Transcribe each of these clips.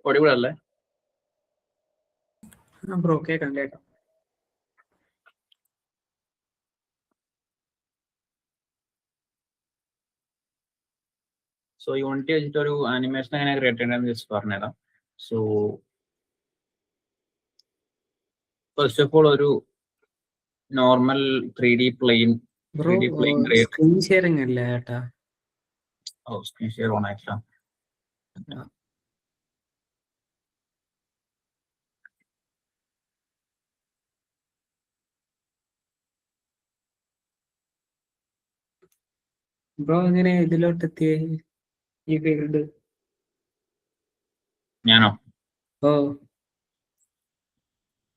ഒടിവിടെ അല്ലേ? ബ്രോ കേൾക്കാം. So unity വെച്ചിട്ട് ഒരു ആനിമേഷൻ എങ്ങനെ ക്രിയേറ്റ് ചെയ്യണമെന്ന് ജസ്റ്റ് പറഞ്ഞുതരാം. സോ ഫസ്റ്റ് ഓഫ് ഓൾ ഒരു normal 3D plain screen sharing അല്ലേ ഏട്ടാ? സ്ക്രീൻ ഷെയർ ഓൺ ആയിട്ടാ. ബ്രോ എങ്ങനെ ഇതിലോട്ട് എത്തിയേ ഈ ഫീൽഡ്? ഞാനോ?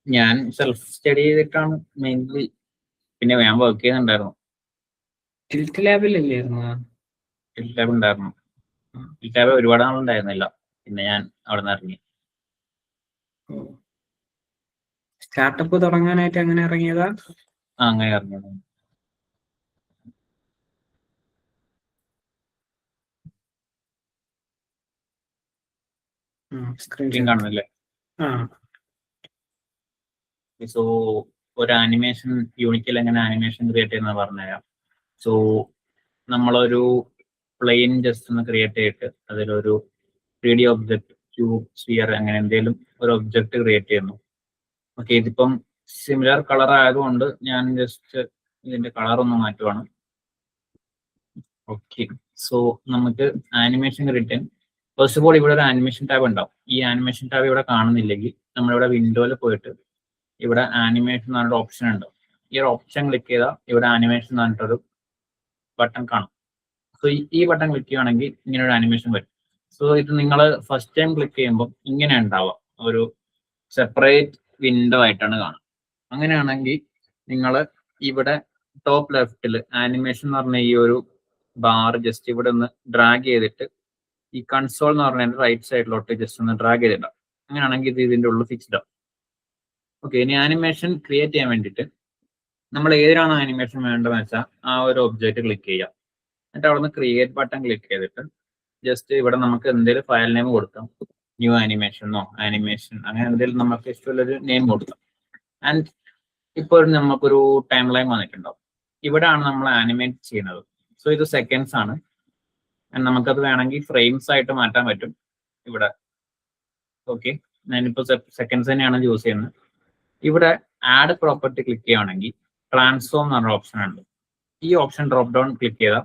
ഞാൻ സെൽഫ് സ്റ്റഡി ചെയ്തിട്ടാണ് മെയിൻലി. പിന്നെ ഞാൻ വർക്ക് ചെയ്യുന്നുണ്ടായിരുന്നു. ടിൽറ്റ് ലാബിലല്ലായിരുന്നു? ടിൽറ്റ് ലാബ് ഉണ്ടായിരുന്നു. ടിൽറ്റ് ലാബ് ഒരുപാട് നാളുണ്ടായിരുന്നില്ല. പിന്നെ ഞാൻ അവിടെ നിന്ന് ഇറങ്ങി. സ്റ്റാർട്ടപ്പ് തുടങ്ങാനായിട്ട് അങ്ങനെ ഇറങ്ങിയതാ? അങ്ങനെ ഇറങ്ങിയത്. സ്ക്രീൻ കാണുന്നില്ലേ? സോ ഒരു ആനിമേഷൻ യൂണിറ്റിൽ എങ്ങനെ ആനിമേഷൻ ക്രിയേറ്റ് ചെയ്യുന്ന പറഞ്ഞുതരാം. സോ നമ്മളൊരു പ്ലെയിൻ ജസ്റ്റ് ഒന്ന് ക്രിയേറ്റ് ചെയ്തിട്ട് അതിലൊരു 3D ഒബ്ജക്റ്റ്, ക്യൂബ്, സ്ഫിയർ അങ്ങനെ എന്തെങ്കിലും ഒരു ഒബ്ജക്റ്റ് ക്രിയേറ്റ് ചെയ്യുന്നു. ഓക്കെ, ഇതിപ്പം സിമിലർ കളർ ആയതുകൊണ്ട് ഞാൻ ജസ്റ്റ് ഇതിന്റെ കളർ ഒന്ന് മാറ്റുവാണ്. ഓക്കെ, സോ നമുക്ക് ആനിമേഷൻ ക്രിയേറ്റ് ചെയ്യാൻ ഫസ്റ്റ് ഓഫ് ഓൾ ഇവിടെ ഒരു ആനിമേഷൻ ടാബ് ഉണ്ടാവും. ഈ ആനിമേഷൻ ടാബ് ഇവിടെ കാണുന്നില്ലെങ്കിൽ നമ്മളിവിടെ വിൻഡോയിൽ പോയിട്ട് ഇവിടെ ആനിമേഷൻ എന്ന് പറഞ്ഞൊരു ഓപ്ഷൻ ഉണ്ട്. ഈ ഒരു ഓപ്ഷൻ ക്ലിക്ക് ചെയ്താൽ ഇവിടെ ആനിമേഷൻ എന്ന് പറഞ്ഞിട്ടൊരു ബട്ടൺ കാണും. സോ ഈ ബട്ടൺ ക്ലിക്ക് ചെയ്യുകയാണെങ്കിൽ ഇങ്ങനെ ഒരു ആനിമേഷൻ വരും. സോ ഇത് നിങ്ങൾ ഫസ്റ്റ് ടൈം ക്ലിക്ക് ചെയ്യുമ്പോൾ ഇങ്ങനെ ഉണ്ടാവുക, ഒരു സെപ്പറേറ്റ് വിൻഡോ ആയിട്ടാണ് കാണുക. അങ്ങനെയാണെങ്കിൽ നിങ്ങൾ ഇവിടെ ടോപ്പ് ലെഫ്റ്റിൽ ആനിമേഷൻ എന്ന് പറഞ്ഞ ഈ ഒരു ബാർ ജസ്റ്റ് ഇവിടെ ഒന്ന് ഡ്രാഗ് ചെയ്തിട്ട് ഈ കൺസോൾ എന്ന് പറഞ്ഞതിന്റെ റൈറ്റ് സൈഡിലോട്ട് ജസ്റ്റ് ഒന്ന് ഡ്രാഗ് ചെയ്തിടാം. അങ്ങനെയാണെങ്കിൽ ഇത് ഇതിന്റെ ഉള്ളിൽ ഫിക്സ്ഡ് ആവും. ഓക്കെ, ഇനി ആനിമേഷൻ ക്രിയേറ്റ് ചെയ്യാൻ വേണ്ടിയിട്ട് നമ്മൾ ഏതിനാണ് ആനിമേഷൻ വേണ്ടതെന്ന് വെച്ചാൽ ആ ഒരു ഒബ്ജക്റ്റ് ക്ലിക്ക് ചെയ്യാം. എന്നിട്ട് അവിടെ നിന്ന് ക്രിയേറ്റ് ബട്ടൺ ക്ലിക്ക് ചെയ്തിട്ട് ജസ്റ്റ് ഇവിടെ നമുക്ക് എന്തെങ്കിലും ഫയൽ നെയിം കൊടുക്കാം. ന്യൂ ആനിമേഷനോ ആനിമേഷൻ അങ്ങനെ എന്തെങ്കിലും നമുക്ക് ഇഷ്ടമുള്ളൊരു നെയിം കൊടുക്കാം. ആൻഡ് ഇപ്പോൾ നമുക്കൊരു ടൈം ലൈൻ വന്നിട്ടുണ്ടാവും. ഇവിടെയാണ് നമ്മൾ ആനിമേറ്റ് ചെയ്യുന്നത്. സോ ഇത് സെക്കൻഡ്സ് ആണ്. നമുക്കത് വേണമെങ്കിൽ ഫ്രെയിംസ് ആയിട്ട് മാറ്റാൻ പറ്റും ഇവിടെ. ഓക്കെ, ഞാനിപ്പോൾ സെക്കൻഡ്സ് തന്നെയാണ് യൂസ് ചെയ്യുന്നത്. ഇവിടെ ആഡ് പ്രോപ്പർട്ടി ക്ലിക്ക് ചെയ്യുകയാണെങ്കിൽ ട്രാൻസ്ഫോം എന്ന് പറഞ്ഞ ഓപ്ഷൻ ഉണ്ട്. ഈ ഓപ്ഷൻ ഡ്രോപ്പ് ഡൗൺ ക്ലിക്ക് ചെയ്താൽ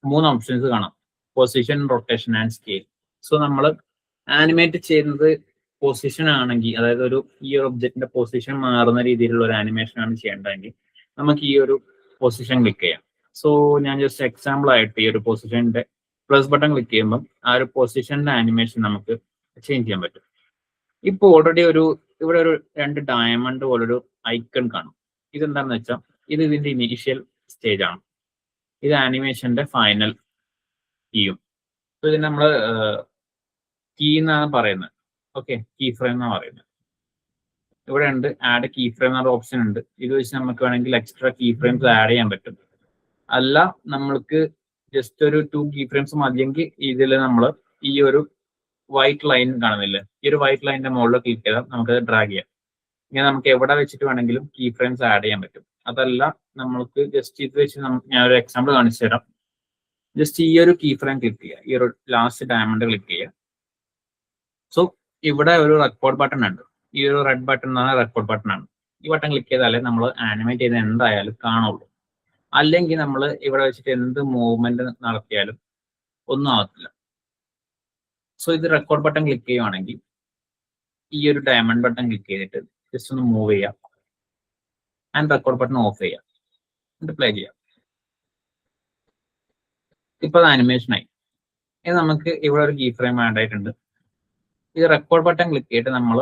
3 ഓപ്ഷൻസ് കാണാം: position, rotation and scale. So നമ്മൾ ആനിമേറ്റ് ചെയ്യുന്നത് പൊസിഷൻ ആണെങ്കിൽ, അതായത് ഈ ഒരു ഒബ്ജക്റ്റിന്റെ പൊസിഷൻ മാറുന്ന രീതിയിലുള്ള ഒരു ആനിമേഷൻ ആണ് ചെയ്യേണ്ടതെങ്കിൽ നമുക്ക് ഈ ഒരു പൊസിഷൻ ക്ലിക്ക് ചെയ്യാം. സോ ഞാൻ ജസ്റ്റ് എക്സാമ്പിൾ ആയിട്ട് ഈ ഒരു പൊസിഷന്റെ പ്ലസ് ബട്ടൺ ക്ലിക്ക് ചെയ്യുമ്പോൾ ആ ഒരു പൊസിഷന്റെ ആനിമേഷൻ നമുക്ക് ചേഞ്ച് ചെയ്യാൻ പറ്റും. ഇപ്പോൾ ഓൾറെഡി ഇവിടെ ഒരു 2 ഡയമണ്ട് പോലൊരു ഐക്കൺ കാണും. ഇതെന്താണെന്ന് വെച്ചാൽ ഇത് ഇതിന്റെ ഇനീഷ്യൽ സ്റ്റേജ് ആണ്. ഇത് ആനിമേഷന്റെ ഫൈനൽ കീയും. സോ ഇതിന് നമ്മൾ കീ എന്നാണ് പറയുന്നത്. ഓക്കെ, കീ ഫ്രെയിം എന്നാണ് പറയുന്നത്. ഇവിടെ ഉണ്ട് ആഡ് കീ ഫ്രെയിം എന്നൊരു ഓപ്ഷൻ ഉണ്ട്. ഇത് വെച്ച് നമുക്ക് വേണമെങ്കിൽ എക്സ്ട്രാ കീ ഫ്രെയിംസ് ആഡ് ചെയ്യാൻ പറ്റും. അല്ല, നമ്മൾക്ക് ജസ്റ്റ് ഒരു 2 കീ ഫ്രെയിംസ് മതിയെങ്കിൽ ഇതിൽ നമ്മൾ ഈ ഒരു വൈറ്റ് ലൈൻ കാണുന്നില്ലേ, ഈ ഒരു വൈറ്റ് ലൈനിന്റെ മുകളിൽ ക്ലിക്ക് ചെയ്താൽ നമുക്കത് ഡ്രാഗ് ചെയ്യാം. ഇങ്ങനെ നമുക്ക് എവിടെ വെച്ചിട്ട് വേണമെങ്കിലും കീ ഫ്രെയിംസ് ആഡ് ചെയ്യാൻ പറ്റും. അതല്ല, നമ്മൾക്ക് ജസ്റ്റ് ഇത് വെച്ച് ഞാൻ ഒരു എക്സാമ്പിൾ കാണിച്ചു തരാം. ജസ്റ്റ് ഈ ഒരു കീ ഫ്രെയിം ക്ലിക്ക് ചെയ്യുക, ഈ ഒരു ലാസ്റ്റ് ഡയമണ്ട് ക്ലിക്ക് ചെയ്യുക. സോ ഇവിടെ ഒരു റെക്കോർഡ് ബട്ടൺ ഉണ്ട്. ഈ ഒരു റെഡ് ബട്ടൺ എന്ന് പറഞ്ഞാൽ റെക്കോർഡ് ബട്ടൺ ആണ്. ഈ ബട്ടൺ ക്ലിക്ക് ചെയ്താലേ നമ്മൾ ആനിമേറ്റ് ചെയ്ത് എന്തായാലും കാണുള്ളൂ. അല്ലെങ്കിൽ നമ്മൾ ഇവിടെ വെച്ചിട്ട് എന്ത് മൂവ്മെന്റ് നടത്തിയാലും ഒന്നും ആവത്തില്ല. സോ ഇത് റെക്കോർഡ് ബട്ടൺ ക്ലിക്ക് ചെയ്യുവാണെങ്കിൽ ഈ ഒരു ഡയമണ്ട് ബട്ടൺ ക്ലിക്ക് ചെയ്തിട്ട് ജസ്റ്റ് ഒന്ന് മൂവ് ചെയ്യാം ആൻഡ് റെക്കോർഡ് ബട്ടൺ ഓഫ് ചെയ്യാം, എന്നിട്ട് പ്ലേ ചെയ്യാം. ഇപ്പൊ അത് ആനിമേഷൻ ആയി. ഇത് നമുക്ക് ഇവിടെ ഒരു കീ ഫ്രെയിം ആഡ് ആയിട്ടുണ്ട്. ഇത് റെക്കോർഡ് ബട്ടൺ ക്ലിക്ക് ചെയ്തിട്ട് നമ്മൾ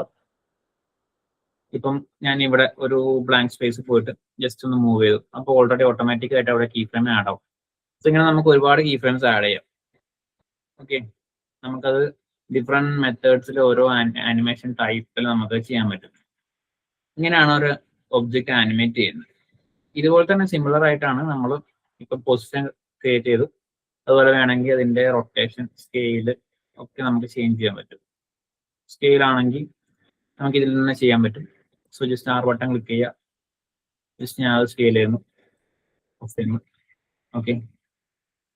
ഇപ്പം ഞാൻ ഇവിടെ ഒരു ബ്ലാങ്ക് സ്പേസ് പോയിട്ട് ജസ്റ്റ് ഒന്ന് മൂവ് ചെയ്തു. അപ്പോൾ ഓൾറെഡി ഓട്ടോമാറ്റിക് ആയിട്ട് അവിടെ കീ ഫ്രെയിം ആഡ് ആവും. സോ ഇങ്ങനെ നമുക്ക് ഒരുപാട് കീ ഫ്രെയിംസ് ആഡ് ചെയ്യാം. ഓക്കെ, നമുക്കത് ഡിഫറെന്റ് മെത്തേഡ്സിൽ ഓരോ ആനിമേഷൻ ടൈപ്പിൽ നമുക്ക് ചെയ്യാൻ പറ്റും. ഇങ്ങനെയാണ് ഒരു ഒബ്ജക്റ്റ് ആനിമേറ്റ് ചെയ്യുന്നത്. ഇതുപോലെ തന്നെ സിമിലർ ആയിട്ടാണ് നമ്മൾ ഇപ്പൊ പൊസിഷൻ ക്രിയേറ്റ് ചെയ്തു. അതുപോലെ വേണമെങ്കിൽ അതിന്റെ റൊട്ടേഷൻ, സ്കെയില് ഒക്കെ നമുക്ക് ചേഞ്ച് ചെയ്യാൻ പറ്റും. സ്കെയിൽ ആണെങ്കിൽ നമുക്ക് ഇതിൽ നിന്ന് ചെയ്യാൻ പറ്റും. So just R button click ചെയ്യുക, ജസ്റ്റ് ഞാൻ അത് സ്കെയിൽ ചെയ്യുന്നു. ഓക്കെ,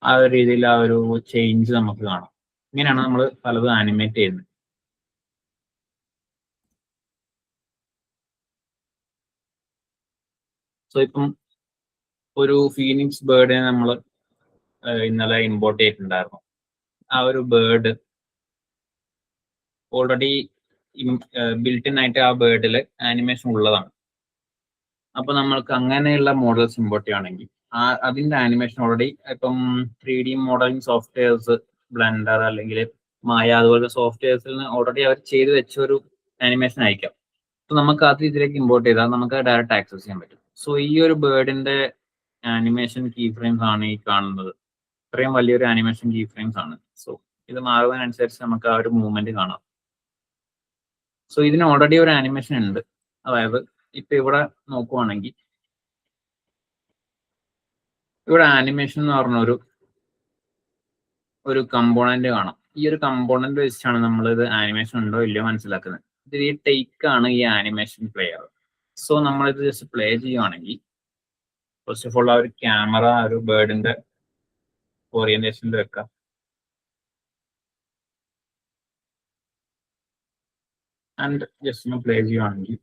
ആ ഒരു രീതിയിൽ ആ ഒരു ചേഞ്ച് നമുക്ക് കാണാം. ഇങ്ങനെയാണ് നമ്മൾ പലതും ആനിമേറ്റ് ചെയ്യുന്നത്. സോ ഇപ്പം ഒരു ഫീനിക്സ് ബേർഡിനെ നമ്മൾ ഇന്നലെ ഇമ്പോർട്ട് ചെയ്തിട്ടുണ്ടായിരുന്നു. ആ ഒരു ബേർഡ് ഓൾറെഡി ബിൽട്ടിൻ ആയിട്ട് ആ ബേർഡിൽ ആനിമേഷൻ ഉള്ളതാണ്. അപ്പൊ നമ്മൾക്ക് അങ്ങനെയുള്ള മോഡൽസ് ഇമ്പോർട്ട് ചെയ്യുകയാണെങ്കിൽ അതിന്റെ ആനിമേഷൻ ഓൾറെഡി ഇപ്പം 3D മോഡലിംഗ് സോഫ്റ്റ്വെയർസ്, ബ്ലെൻഡർ അല്ലെങ്കിൽ മായ അതുപോലത്തെ സോഫ്റ്റ്വെയർസിൽ നിന്ന് ഓൾറെഡി അവർ ചെയ്ത് വെച്ച ഒരു ആനിമേഷൻ അയക്കാം. അപ്പൊ നമുക്ക് അത് ഇതിലേക്ക് ഇമ്പോർട്ട് ചെയ്താൽ നമുക്ക് ഡയറക്റ്റ് ആക്സസ് ചെയ്യാൻ പറ്റും. സോ ഈ ഒരു ബേർഡിന്റെ ആനിമേഷൻ കീ ഫ്രെയിംസ് ആണ് ഈ കാണുന്നത്. ഇത്രയും വലിയൊരു ആനിമേഷൻ കീ ഫ്രെയിംസ് ആണ്. സോ ഇത് മാറുന്നതിനനുസരിച്ച് നമുക്ക് ആ ഒരു മൂവ്മെന്റ് കാണാം. സോ ഇതിന് ഓൾറെഡി ഒരു ആനിമേഷൻ ഉണ്ട്. അതായത് ഇപ്പൊ ഇവിടെ നോക്കുവാണെങ്കിൽ ഇവിടെ ആനിമേഷൻ എന്ന് പറഞ്ഞ ഒരു കമ്പോണന്റ് കാണാം. ഈ ഒരു കമ്പോണന്റ് വെച്ചിട്ടാണ് നമ്മൾ ഇത് ആനിമേഷൻ ഉണ്ടോ ഇല്ലയോ മനസ്സിലാക്കുന്നത്. ഇത് ഈ ടേക്ക് ആണ് ഈ ആനിമേഷൻ പ്ലെയർ. സോ നമ്മളിത് ജസ്റ്റ് പ്ലേ ചെയ്യുവാണെങ്കിൽ ഫസ്റ്റ് ഓഫ് ഓൾ ആ ഒരു ക്യാമറ ഒരു ബേർഡിന്റെ ഓറിയന്റേഷനിൽ വെക്കാം. ആൻഡ് ജസ്റ്റ് ഒന്ന് പ്ലേ ചെയ്യുവാണെങ്കിൽ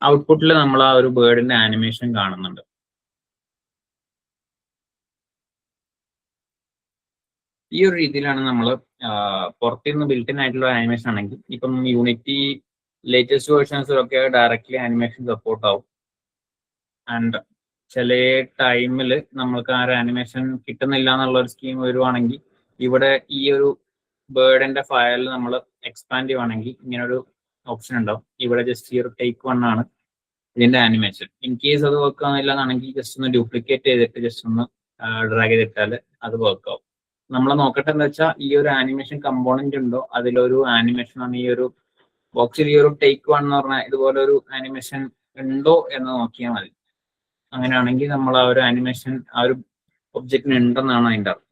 ഔട്ട്പുട്ടിൽ നമ്മൾ ആ ഒരു ബേർഡിന്റെ ആനിമേഷൻ കാണുന്നുണ്ട്. ഈ ഒരു രീതിയിലാണ് നമ്മൾ പുറത്തുനിന്ന് ബിൽറ്റിൻ ആയിട്ടുള്ള ആനിമേഷൻ ആണെങ്കിൽ ഇപ്പം യൂണിറ്റി ലേറ്റസ്റ്റ് വേർഷൻസിലൊക്കെ ഡയറക്റ്റ്ലി ആനിമേഷൻ സപ്പോർട്ട് ആവും. ആൻഡ് ചില ടൈമിൽ നമ്മൾക്ക് ആ ഒരു ആനിമേഷൻ കിട്ടുന്നില്ല എന്നുള്ള ഒരു സ്കീം വരുവാണെങ്കിൽ ഇവിടെ ഈ ഒരു ബേർഡിന്റെ ഫയൽ നമ്മൾ എക്സ്പാൻഡ് ചെയ്യുവാണെങ്കിൽ ഇങ്ങനെ ഒരു ഓപ്ഷൻ ഉണ്ടാവും. ഇവിടെ ജസ്റ്റ് ഈ ഒരു ടേക്ക് 1 ആണ് ഇതിന്റെ ആനിമേഷൻ. ഇൻ കേസ് അത് വർക്ക് ആവുന്നില്ല എന്നാണെങ്കിൽ ജസ്റ്റ് ഒന്ന് ഡ്യൂപ്ലിക്കേറ്റ് ചെയ്തിട്ട് ജസ്റ്റ് ഒന്ന് ഡ്രാഗ് ചെയ്തിട്ടാൽ അത് വർക്ക് ആവും. നമ്മൾ നോക്കട്ടെ എന്ന് വെച്ചാൽ ഈ ഒരു ആനിമേഷൻ കമ്പോണന്റ് ഉണ്ടോ, അതിലൊരു ആനിമേഷൻ ആണ് ഈ ഒരു ബോക്സിൽ ഈ ഒരു ടേക്ക് 1 എന്ന് പറഞ്ഞാൽ ഇതുപോലെ ഒരു ആനിമേഷൻ ഉണ്ടോ എന്ന് നോക്കിയാൽ മതി. അങ്ങനെയാണെങ്കിൽ നമ്മൾ ആ ഒരു ആനിമേഷൻ ആ ഒരു ഒബ്ജക്റ്റിന് ഉണ്ടെന്നാണ് അതിന്റെ അർത്ഥം.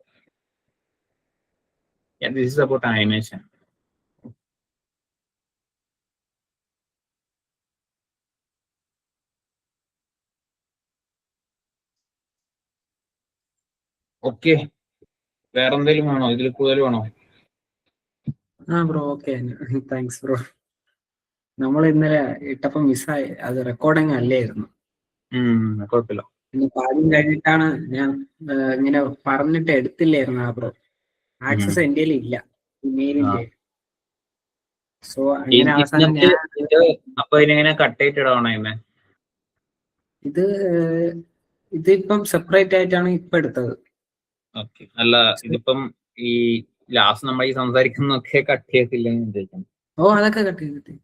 This is about animation. Okay, വേറെ എന്തെങ്കിലും വേണോ? ഇതിൽ കൂടുതൽ വേണോ? Bro okay, thanks bro. നമ്മൾ ഇന്നലെ ഇട്ടപ്പം മിസ്സായി, അത് റെക്കോർഡിങ് അല്ലായിരുന്നു. കുഴപ്പമില്ല. പിന്നെ കാര്യം കഴിഞ്ഞിട്ടാണ് ഞാൻ ഇങ്ങനെ പറഞ്ഞിട്ട് എടുത്തില്ലായിരുന്നു ആ ബ്രോ. ആക്സസ് എന്റെ ഇല്ല ഇമെയിലിന്റെ. സോ അങ്ങനെ അവസാനം ഞാൻ അപ്പൊ ഇതിനെങ്ങനെ കട്ട് ചെയ്തിടാണോ? ഇതിപ്പം സെപ്പറേറ്റ് ആയിട്ടാണ് ഇപ്പൊ എടുത്തത്. ഓക്കെ, അല്ല ഇതിപ്പം ഈ ലാസ്റ്റ് നമ്മൾ ഈ സംസാരിക്കുന്നൊക്കെ കട്ട് ചെയ്തില്ലെന്ന് വിചാരിക്കുന്നു. അതൊക്കെ കട്ട് ചെയ്തിട്ട്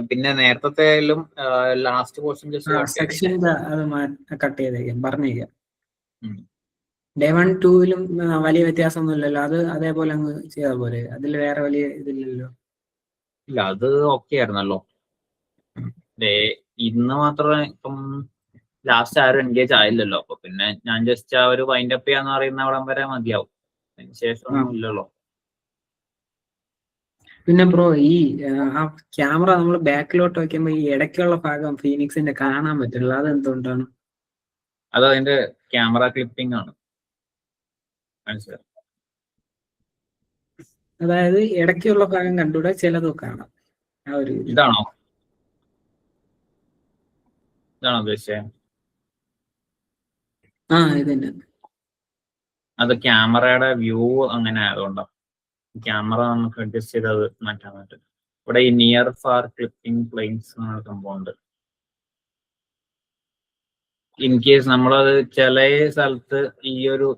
പിന്നെ നേരത്തെ ലാസ്റ്റ് പോർഷൻ സെക്ഷൻ അത് കട്ട് ചെയ്തേക്കാം, പറഞ്ഞേക്കാം. ഡേ 1, 2 വലിയ വ്യത്യാസമൊന്നുമില്ലല്ലോ, അത് അതേപോലെ അങ്ങ് ചെയ്താൽ പോലെ. അതിൽ വേറെ വലിയ ഇതില്ലല്ലോ. ഇല്ല, അത് ഓക്കെ ആയിരുന്നല്ലോ. ഇന്ന് മാത്രമേ ഇപ്പം ലാസ്റ്റ് ആരും എൻഗേജ് ആയില്ലല്ലോ. അപ്പൊ പിന്നെ ഞാൻ ജസ്റ്റ് ആ ഒരു വൈൻഡ് അപ്പ് ചെയ്യാന്ന് പറയുന്ന അവിടം വരെ മതിയാവും. അതിനുശേഷം ഒന്നും ഇല്ലല്ലോ. പിന്നെ ബ്രോ ഈ ആ ക്യാമറ നമ്മൾ ബാക്കിലോട്ട് വെക്കുമ്പോ ഈ ഇടയ്ക്കുള്ള ഭാഗം ഫീനിക്സിന്റെ കാണാൻ പറ്റില്ല, അത് എന്തുകൊണ്ടാണ്? അത് അതിന്റെ ക്യാമറ ക്ലിപ്പിംഗ് ആണ്. മനസ്സിലായി? അതായത് ഇടയ്ക്കുള്ള ഭാഗം കണ്ടുകൂടെ, ചിലത് കാണാം. ആ ഒരു ഇതാണോ ഉദ്ദേശിച്ചത്? ഇതന്നെ. അത് ക്യാമറയുടെ വ്യൂ അങ്ങനെ ആയതുകൊണ്ടാണ്. ക്യാമറ നമുക്ക് അഡ്ജസ്റ്റ് ചെയ്ത് അത് മാറ്റാൻ പറ്റും. ഇവിടെ ഈ നിയർ ഫാർ ക്ലിപ്പിംഗ് പ്ലെയിൻസ് എന്ന സംഭവമുണ്ട്. ഇൻ കേസ് നമ്മളത് ചില സ്ഥലത്ത് ഈ ഒരു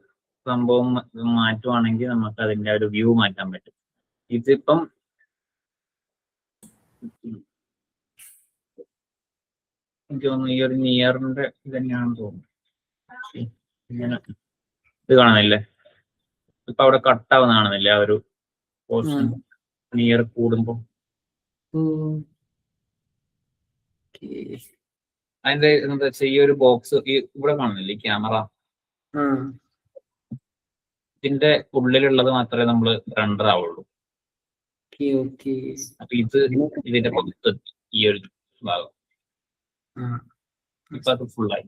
സംഭവം മാറ്റുവാണെങ്കിൽ നമുക്ക് അതിന്റെ ഒരു വ്യൂ മാറ്റാൻ പറ്റും. ഇതിപ്പം എനിക്ക് തോന്നുന്നു ഈ ഒരു നിയറിന്റെ ഇത് തന്നെയാണെന്ന് തോന്നുന്നു. ഇങ്ങനെ ഇത് കാണുന്നില്ലേ, ഇപ്പൊ അവിടെ കട്ടാവുന്ന കാണുന്നില്ലേ ആ ഒരു പോർഷൻ നിയർ കൂടുമ്പോ. അതിന്റെ എന്താ വെച്ചാൽ ഈ ഒരു ബോക്സ് ഈ ഇവിടെ കാണുന്നില്ലേ ഈ ക്യാമറ, ആ ഇതിന്റെ ഉള്ളിലുള്ളത് മാത്രമേ നമ്മൾ റെൻഡർ ആവുള്ളൂ. Okay okay. അപ്പൊ ഇത് ഇതിന്റെ പുറത്ത് ഈ ഒരു ഭാഗം ഇപ്പൊ അത് ഫുള്ളായി.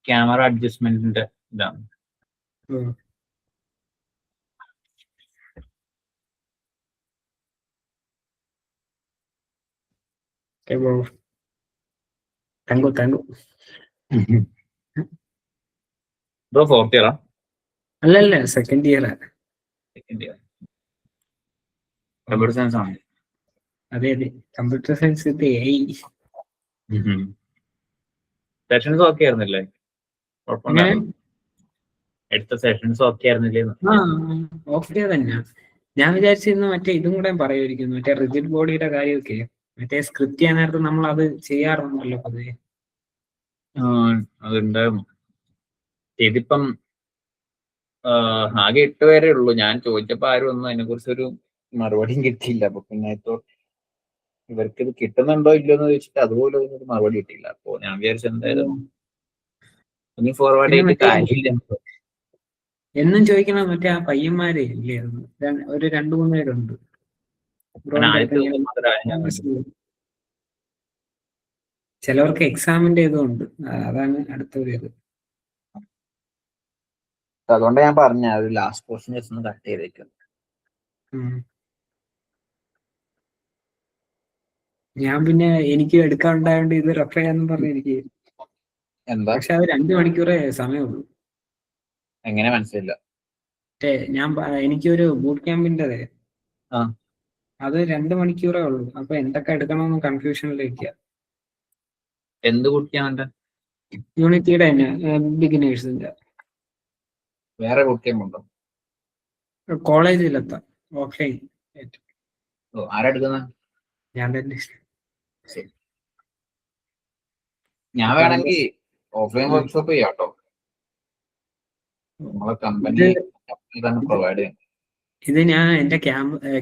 ക്യാമറ അഡ്ജസ്റ്റ്മെന്റിന്റെ ഇതാണ്. ബ്രോ ഫോർത്ത് ഇയറാ? അല്ലല്ല, second year. Second year computer science ആണ്. അതെ അതെ, കമ്പ്യൂട്ടർ സയൻസ്. സെഷൻസ് ഓക്കെ ആയിരുന്നില്ലേ? കുഴപ്പമുണ്ടായിരുന്നു. എടുത്ത സെഷൻസ് ഓക്കെ ആയിരുന്നില്ലേ? ഓക്കെ തന്നെ. ഞാൻ വിചാരിച്ചിരുന്നു മറ്റേ ഇതും കൂടെ പറയുമായിരിക്കുന്നു, മറ്റേ റിജിഡ് ബോഡിയുടെ കാര്യമൊക്കെ. മറ്റേ സ്ക്രിപ്റ്റ് ചെയ്യാൻ നേരത്ത് നമ്മൾ അത് ചെയ്യാറുണ്ടല്ലോ പൊതുവെ. അതുണ്ടായിരുന്നു. ഇതിപ്പം ആകെ 8 പേരേ ഉള്ളൂ. ഞാൻ ചോദിച്ചപ്പോ ആരും ഒന്നും അതിനെ കുറിച്ചൊരു മറുപടിയും കിട്ടിയില്ല. അപ്പൊ പിന്നെ ഇവർക്ക് ഇത് കിട്ടുന്നുണ്ടോ ഇല്ലയോ എന്ന് ചോദിച്ചിട്ട് അതുപോലെ ഒരു മറുപടി കിട്ടിയില്ല. അപ്പൊ ഞാൻ വിചാരിച്ചു എന്തായാലും ഇനി ഫോർവേഡ് ചെയ്തിട്ട് കാര്യമില്ല. എന്നും ചോദിക്കണം മറ്റേ ആ പയ്യന്മാരെ ഇല്ലേ, ഒരു 2-3 പേരുണ്ട്. ചിലവർക്ക് എക്സാമിന്റെ ഇതുണ്ട്, അതാണ് അടുത്തൊരു ഇത്. അതുകൊണ്ട് ഞാൻ പറഞ്ഞ ഒരു ലാസ്റ്റ് പോർഷൻ ജസ്റ്റ് ഒന്ന് കട്ട് ചെയ്തേക്കും. ഞാൻ പിന്നെ എനിക്ക് എടുക്കാനുണ്ടായോണ്ട് ഇത് റെഫർ ചെയ്യാന്ന് പറഞ്ഞിരിക്കും. എന്താ? പക്ഷെ അത് 2 മണിക്കൂറേ സമയമുള്ളൂ. എങ്ങനെ മനസ്സിലില്ല? എനിക്കൊരു ബൂട്ട് ക്യാമ്പിന്റെ അത് 2 മണിക്കൂറേ ഉള്ളൂ. അപ്പൊ എന്തൊക്കെ എടുക്കണമെന്ന് കൺഫ്യൂഷനിലിരിക്കുക. എന്ത് ബൂട്ട് ക്യാമ്പ്? യൂണിറ്റിയുടെ തന്നെ, ബിഗിനേഴ്സിന്റെ. വേറെ ബൂട്ട് ക്യാമ്പ് ഉണ്ടോ? കോളേജിലെത്താം, ഓഫ്ലൈൻ. ആരെടുക്കുന്ന? ഞാൻ തന്നെ. ഞാൻ വേണമെങ്കിൽ ഓഫ്ലൈൻ വർക്ക്ഷോപ്പ് ചെയ്യാം കേട്ടോ. നമ്മളെ കമ്പനി തന്നെ പ്രൊവൈഡ് ചെയ്യാം. ഇത് ഞാൻ എന്റെ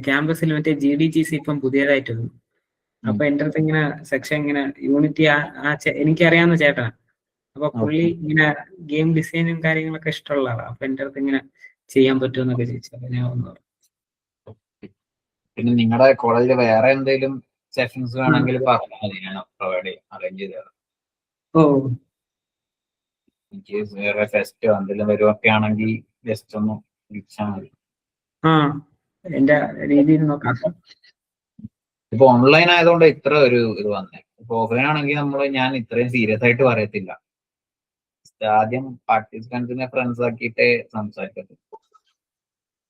ക്യാമ്പസിൽ മറ്റേ GDGC ഇപ്പം പുതിയതായിട്ട് വന്നു. അപ്പൊ എന്റെ അടുത്ത് ഇങ്ങനെ സെക്ഷൻ ഇങ്ങനെ യൂണിറ്റി എനിക്കറിയാവുന്ന ചേട്ടനാ. അപ്പൊ പുള്ളി ഇങ്ങനെ ഗെയിം ഡിസൈനും കാര്യങ്ങളൊക്കെ ഇഷ്ടമുള്ള ആളാണ്. അപ്പൊ എന്റെ അടുത്ത് ഇങ്ങനെ ചെയ്യാൻ പറ്റുമെന്നൊക്കെ ചോദിച്ചു. അപ്പൊ ഞാൻ ഒന്ന് പറഞ്ഞു. പിന്നെ നിങ്ങളുടെ കോളേജിൽ വേറെ എന്തെങ്കിലും സെഷൻസ് വേണമെങ്കിൽ പറഞ്ഞാൽ മതി, ഞാൻ പ്രൊവൈഡ് ചെയ്യാം, അറേഞ്ച് ചെയ്ത് തരാം. എനിക്ക് വേറെ ഫെസ്റ്റോ എന്തെങ്കിലും വരുമൊക്കെ ആണെങ്കിൽ ജസ്റ്റ് ഒന്ന് വിളിച്ചാൽ മതി. എന്റെ രീതിയിൽ നോക്കാം. ഇപ്പൊ ഓൺലൈൻ ആയതുകൊണ്ട് ഇത്ര ഒരു ഇത് വന്നേ. ഇപ്പൊ ഓഫ്ലൈൻ ആണെങ്കിൽ ഞാൻ ഇത്രയും സീരിയസ് ആയിട്ട് പറയത്തില്ല. ആദ്യം പാർട്ടിസിപ്പൻസിനെ ഫ്രണ്ട്സ് ആക്കിയിട്ടേ സംസാരിക്കത്തുള്ളൂ.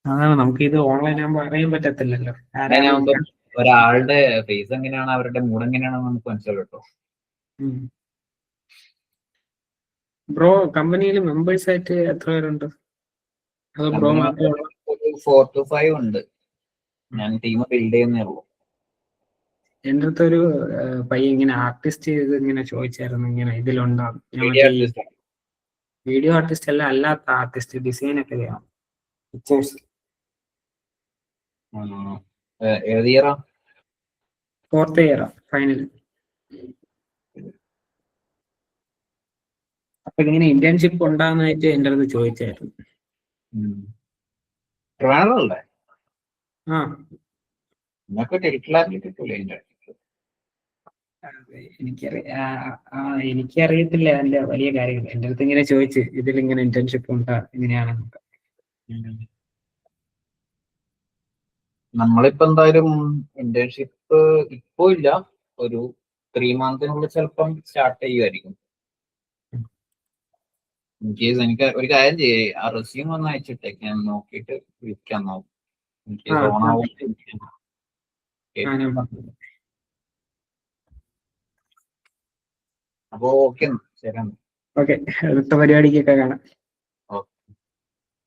അതാണ്, നമുക്ക് ഇത് ഓൺലൈൻ ആകുമ്പോൾ അറിയാൻ പറ്റത്തില്ലല്ലോ. ഒരാളുടെ ഫേസ് എങ്ങനെയാണ്, അവരുടെ മൂഡ് എങ്ങനെയാണെന്ന് നമുക്ക് മനസ്സിലാവും കേട്ടോ. ബ്രോ കമ്പനിയിൽ മെമ്പേഴ്സ് ആയിട്ട് എത്ര പേരുണ്ട്? 4 to 5 ഉണ്ട്. ഞാൻ ടീം ബിൽഡ് ചെയ്യുന്നേ ഉള്ളൂ. എന്റെ അടുത്തൊരു പയ്യൻ ഇങ്ങനെ ആർട്ടിസ്റ്റ് ചെയ്ത് ഇങ്ങനെ ചോദിച്ചായിരുന്നു, ഇങ്ങനെ ഇതിലുണ്ടാകും. വീഡിയോ ആർട്ടിസ്റ്റ് അല്ല, അല്ലാത്ത ആർട്ടിസ്റ്റ്, ഡിസൈൻ ഒക്കെ ചെയ്യണം. പിക്ചേഴ്സ്. ഏത് ഇയറാ? 4th ഇയറാ, ഫൈനൽ. അപ്പൊ ഇങ്ങനെ ഇന്റേൺഷിപ്പ് ഉണ്ടാകുന്നതായിട്ട് എന്റെ അടുത്ത് ചോദിച്ചായിരുന്നു. എനിക്കറിയത്തില്ല അതിന്റെ വലിയ കാര്യങ്ങൾ. എന്റെ അടുത്ത് ഇങ്ങനെ ചോദിച്ച് ഇതിലിങ്ങനെ ഇന്റേൺഷിപ്പ് ഉണ്ടാ ഇങ്ങനെയാണെന്നൊക്കെ. നമ്മളിപ്പോ എന്തായാലും ഇന്റേൺഷിപ്പ് ഇപ്പോ ഇല്ല, ഒരു 3 monthസിനുള്ളിൽ ചിലപ്പം സ്റ്റാർട്ട് ചെയ്യുമായിരിക്കും. ഇൻകേസ് എനിക്ക് ഒരു കാര്യം ചെയ്യേ, ആ റെസ്യൂം ഒന്ന് അയച്ചിട്ടേക്ക്, ഞാൻ നോക്കിയിട്ട് വിളിക്കാൻ നോക്കും. അപ്പോ ഓക്കെ, ശരി. ഓക്കെ, അടുത്ത പരിപാടിക്കൊക്കെ കാണാം.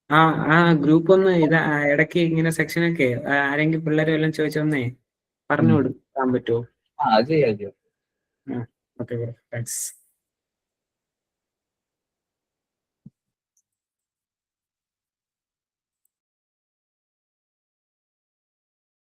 ആ ഗ്രൂപ്പ് ഒന്ന് ഇടയ്ക്ക് ഇങ്ങനെ സെക്ഷനൊക്കെ ആരെങ്കിലും പിള്ളേരെ എല്ലാം ചോദിച്ചൊന്നേ പറഞ്ഞു കൊടുക്കാൻ പറ്റുമോ? അത് ചെയ്യാം. Okay, thanks.